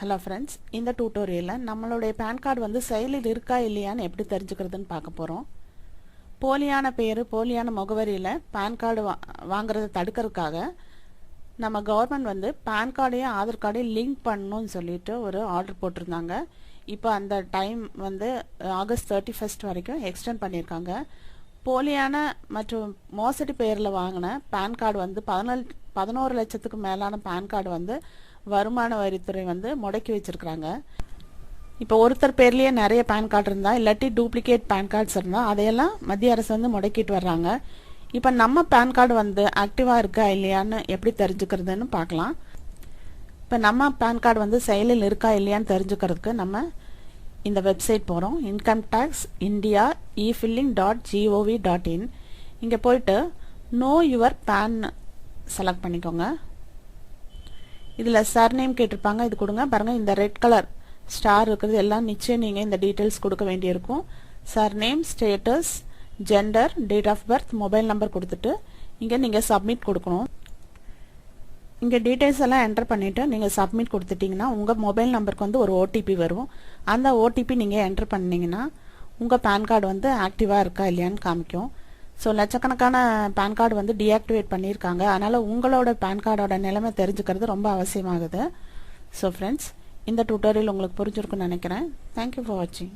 Hello friends, இந்த டியூட்டோரியலில் நம்மளுடைய pan card வந்து செயலில் இருக்கா இல்லையான்னு எப்படி தெரிஞ்சுக்கிறதுன்னு பார்க்க போகிறோம். போலியான பேர், போலியான முகவரியில் பேன் கார்டு வாங்குறதை தடுக்கிறதுக்காக நம்ம கவர்மெண்ட் வந்து பேன் கார்டையும் ஆதார் கார்டையும் லிங்க் பண்ணணும்னு சொல்லிட்டு ஒரு ஆர்டர் போட்டிருந்தாங்க. இப்போ அந்த டைம் வந்து ஆகஸ்ட் 31 வரைக்கும் எக்ஸ்டெண்ட் பண்ணியிருக்காங்க. போலியான மற்றும் மோசடி பெயரில் வாங்கின பேன் கார்டு வந்து 11 லட்சத்துக்கு மேலான பேன் கார்டு வந்து வருமான வரித்துறை வந்து முடக்கி வச்சிருக்கிறாங்க. இப்போ ஒருத்தர் பேர்லேயே நிறைய பேன் கார்டு இருந்தால், இல்லாட்டி டூப்ளிகேட் பேன் கார்ட்ஸ் இருந்தால் அதையெல்லாம் மத்திய அரசு வந்து முடக்கிட்டு வர்றாங்க. இப்போ நம்ம பேன் கார்டு வந்து ஆக்டிவாக இருக்கா இல்லையான்னு எப்படி தெரிஞ்சுக்கிறதுன்னு பார்க்கலாம். இப்போ நம்ம பேன் கார்டு வந்து செயலில் இருக்கா இல்லையான்னு தெரிஞ்சுக்கிறதுக்கு நம்ம இந்த வெப்சைட் போகிறோம். Income tax India efilling.gov.in. இங்கே போயிட்டு நோ யுவர் பேன் செலக்ட் பண்ணிக்கோங்க. இதில் சர்நேம் கேட்டிருப்பாங்க, இது கொடுங்க. பாருங்கள், இந்த ரெட் கலர் ஸ்டார் இருக்கிறது எல்லாம் நிச்சயம் நீங்கள் இந்த டீட்டெயில்ஸ் கொடுக்க வேண்டியிருக்கும். Surname, status, gender, date of birth, mobile number கொடுத்துட்டு இங்கே நீங்கள் சப்மிட் கொடுக்கணும். இங்கே டீட்டெயில்ஸ் எல்லாம் என்டர் பண்ணிவிட்டு நீங்கள் சப்மிட் கொடுத்துட்டிங்கன்னா உங்கள் மொபைல் நம்பருக்கு வந்து ஒரு ஓடிபி வரும். அந்த ஓடிபி நீங்கள் என்டர் பண்ணிங்கன்னா உங்கள் பேன் கார்டு வந்து ஆக்டிவாக இருக்கா இல்லையான்னு காமிக்கும். ஸோ லட்சக்கணக்கான பேன் கார்டு வந்து டீஆக்டிவேட் பண்ணியிருக்காங்க. அதனால் உங்களோட பேன் கார்டோட நிலைமை தெரிஞ்சுக்கிறது ரொம்ப அவசியமாகுது. ஸோ ஃப்ரெண்ட்ஸ், இந்த டியூட்டோரியல் உங்களுக்கு புரிஞ்சிருக்குன்னு நினைக்கிறேன். தேங்க்யூ ஃபார் வாட்சிங்.